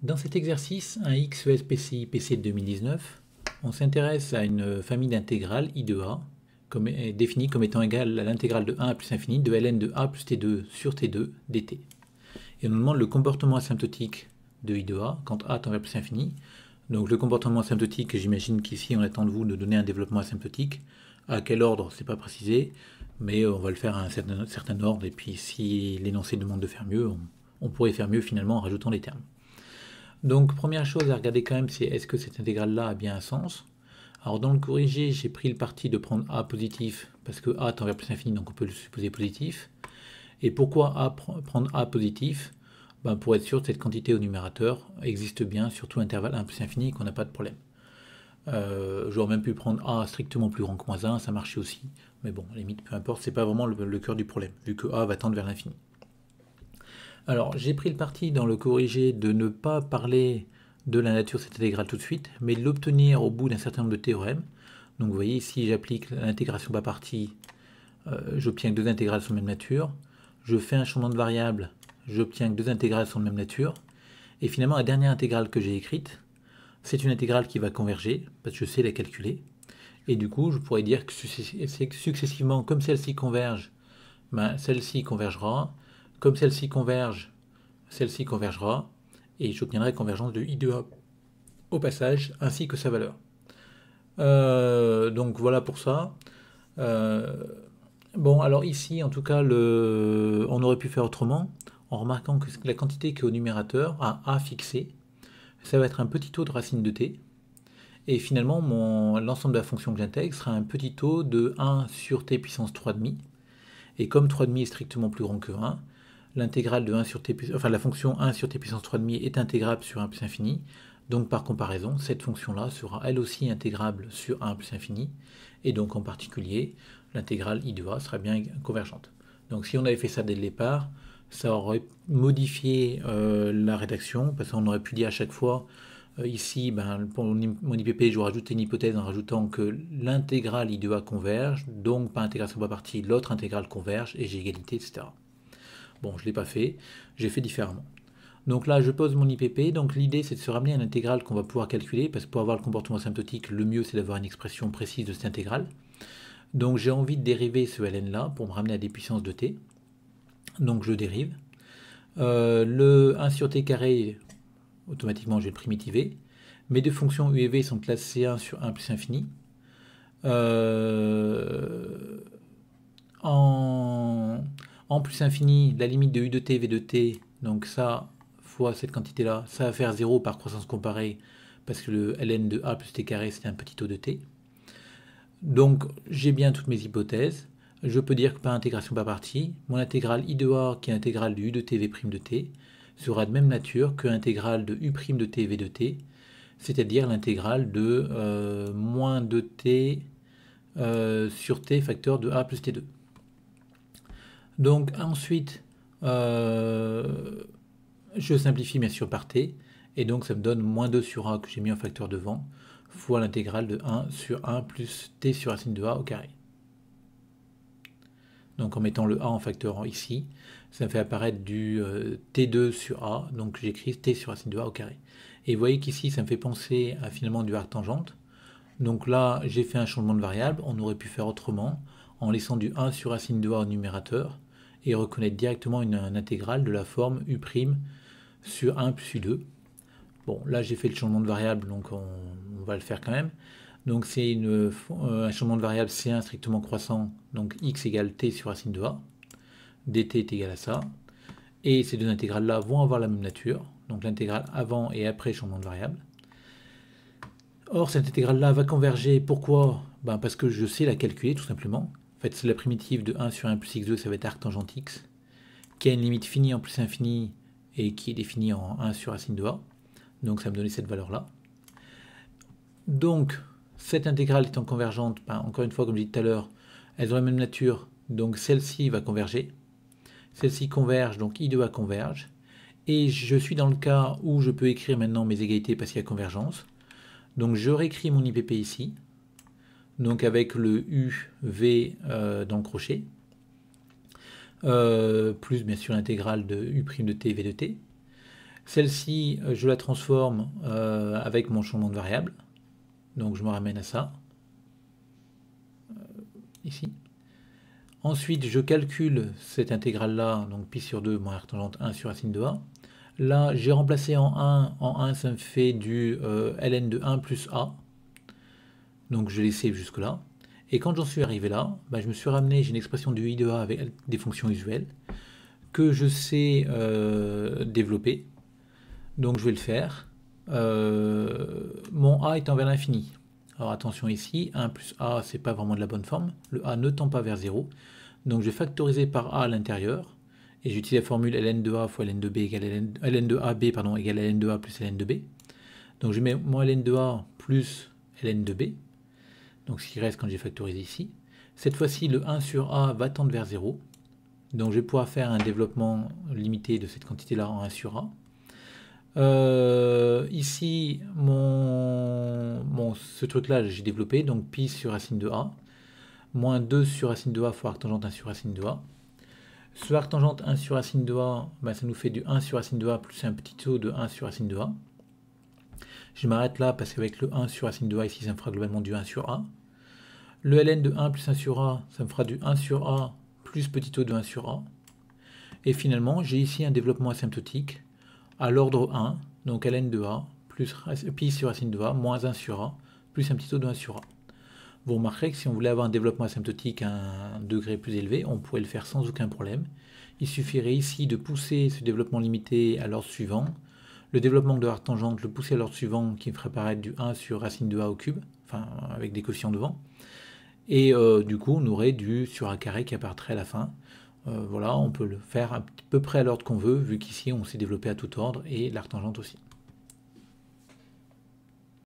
Dans cet exercice, un XES-PCI PC de 2019, on s'intéresse à une famille d'intégrales I de A, définie comme étant égale à l'intégrale de 1 à plus infini de ln de A plus T2 sur T2 dt. Et on nous demande le comportement asymptotique de I de A quand A tend vers plus infini. Donc le comportement asymptotique, j'imagine qu'ici on attend de vous de donner un développement asymptotique. À quel ordre, c'est pas précisé, mais on va le faire à un certain ordre, et puis si l'énoncé demande de faire mieux, on pourrait faire mieux finalement en rajoutant les termes. Donc première chose à regarder quand même, c'est est-ce que cette intégrale-là a bien un sens. Alors dans le corrigé, j'ai pris le parti de prendre A positif, parce que A tend vers plus infini, donc on peut le supposer positif. Et pourquoi prendre A positif? Pour être sûr que cette quantité au numérateur existe bien sur tout intervalle 1 plus infini et qu'on n'a pas de problème. J'aurais même pu prendre A strictement plus grand que moins 1, ça marchait aussi. Mais bon, à la limite, peu importe, c'est pas vraiment le cœur du problème, vu que A va tendre vers l'infini. Alors, j'ai pris le parti dans le corrigé de ne pas parler de la nature de cette intégrale tout de suite, mais de l'obtenir au bout d'un certain nombre de théorèmes. Donc vous voyez, si j'applique l'intégration par partie, j'obtiens que deux intégrales sont de même nature. Je fais un changement de variable, j'obtiens que deux intégrales sont de même nature. Et finalement, la dernière intégrale que j'ai écrite, c'est une intégrale qui va converger, parce que je sais la calculer. Et du coup, je pourrais dire que successivement, comme celle-ci converge, celle-ci convergera. Comme celle-ci convergera, et j'obtiendrai la convergence de I de A au passage, ainsi que sa valeur. Donc voilà pour ça. Bon, alors ici, en tout cas, on aurait pu faire autrement, en remarquant que la quantité qui est au numérateur, à A fixé, ça va être un petit taux de racine de t, et finalement, l'ensemble de la fonction que j'intègre sera un petit taux de 1 sur t puissance 3,5, et comme 3,5 est strictement plus grand que 1, l'intégrale de 1 sur t, enfin la fonction 1 sur t puissance 3,5 est intégrable sur 1 plus infini. Donc par comparaison, cette fonction-là sera elle aussi intégrable sur 1 plus infini. Et donc en particulier, l'intégrale I de A sera bien convergente. Donc si on avait fait ça dès le départ, ça aurait modifié la rédaction, parce qu'on aurait pu dire à chaque fois, ici, pour mon IPP, je vais rajouter une hypothèse en rajoutant que l'intégrale I de A converge, donc par intégration par partie, l'autre intégrale converge, et j'ai égalité, etc. Bon, je ne l'ai pas fait, j'ai fait différemment. Donc là, je pose mon IPP, donc l'idée c'est de se ramener à une intégrale qu'on va pouvoir calculer, parce que pour avoir le comportement asymptotique, le mieux c'est d'avoir une expression précise de cette intégrale. Donc j'ai envie de dériver ce ln là pour me ramener à des puissances de t. Donc je dérive. Le 1 sur t carré, automatiquement je vais le primitiver. Mes deux fonctions u et v sont classées 1 sur 1 plus infini. En plus infini, la limite de u de t, v de t, donc ça, fois cette quantité-là, ça va faire 0 par croissance comparée, parce que le ln de a plus t carré, c'est un petit taux de t. Donc, j'ai bien toutes mes hypothèses. Je peux dire que par intégration par partie, mon intégrale I de A, qui est l'intégrale de U de T, V' de T, sera de même nature que l'intégrale de U' de T, V de T, c'est-à-dire l'intégrale de moins 2T sur T facteur de A plus T2. Donc ensuite, je simplifie bien sûr par T, et donc ça me donne moins 2 sur A que j'ai mis en facteur devant, fois l'intégrale de 1 sur 1 plus T sur racine de A au carré. Donc en mettant le A en facteur ici, ça me fait apparaître du T2 sur A, donc j'écris T sur racine de A au carré. Et vous voyez qu'ici, ça me fait penser à finalement du arc-tangente. Donc là, j'ai fait un changement de variable, on aurait pu faire autrement, en laissant du 1 sur racine de A au numérateur, et reconnaître directement une intégrale de la forme U' sur 1 plus U2. Bon, là j'ai fait le changement de variable, donc on va le faire quand même. Donc c'est un changement de variable C1 strictement croissant, donc x égale t sur racine de A, dt est égal à ça, et ces deux intégrales-là vont avoir la même nature, donc l'intégrale avant et après changement de variable. Or cette intégrale-là va converger, pourquoi? Parce que je sais la calculer tout simplement. En fait, c'est la primitive de 1 sur 1 plus x2, ça va être arctangente x, qui a une limite finie en plus infini et qui est définie en 1 sur racine de A. Donc ça va me donner cette valeur-là. Donc, cette intégrale étant convergente, encore une fois, comme je disais tout à l'heure, elles ont la même nature, donc celle-ci va converger. Celle-ci converge, donc I de A converge. Et je suis dans le cas où je peux écrire maintenant mes égalités parce qu'il y a convergence. Donc je réécris mon IPP ici, donc avec le U, V dans le crochet, plus bien sûr l'intégrale de U' de T, V de T. Celle-ci, je la transforme avec mon changement de variable. Donc je me ramène à ça, ici. Ensuite, je calcule cette intégrale-là, donc pi sur 2 moins r tangente 1 sur racine de a. Là, j'ai remplacé en 1. En 1, ça me fait du ln de 1 plus a. Donc je l'ai save jusque-là. Et quand j'en suis arrivé là, bah, je me suis ramené, j'ai une expression du i de a avec des fonctions usuelles que je sais développer. Donc je vais le faire. Mon a étant vers l'infini. Alors attention ici, 1 plus a, c'est pas vraiment de la bonne forme. Le a ne tend pas vers 0. Donc je vais factoriser par a à l'intérieur. Et j'utilise la formule ln de a fois ln de b égale ln de ab pardon, égale ln de a plus ln de b. Donc je mets mon ln de a plus ln de b. Donc ce qui reste quand j'ai factorisé ici. Cette fois-ci, le 1 sur a va tendre vers 0. Donc je vais pouvoir faire un développement limité de cette quantité-là en 1 sur a. Ici, ce truc-là, j'ai développé, donc pi sur racine de a, moins 2 sur racine de a fois arc tangente 1 sur racine de a. Ce arc tangente 1 sur racine de a, ben, ça nous fait du 1 sur racine de a plus un petit taux de 1 sur racine de a. Je m'arrête là parce qu'avec le 1 sur racine de a ici, ça me fera globalement du 1 sur a. Le ln de 1 plus 1 sur a, ça me fera du 1 sur a plus petit taux de 1 sur a. Et finalement, j'ai ici un développement asymptotique à l'ordre 1, donc ln de a, plus pi sur racine de a, moins 1 sur a, plus un petit taux de 1 sur a. Vous remarquerez que si on voulait avoir un développement asymptotique à un degré plus élevé, on pourrait le faire sans aucun problème. Il suffirait ici de pousser ce développement limité à l'ordre suivant. Le développement de arc tangente, le pousser à l'ordre suivant qui me ferait paraître du 1 sur racine de a au cube, enfin avec des quotients devant. Et du coup, on aurait du sur a carré qui apparaîtrait à la fin. Voilà, on peut le faire à peu près à l'ordre qu'on veut, vu qu'ici on s'est développé à tout ordre, et l'arc tangente aussi.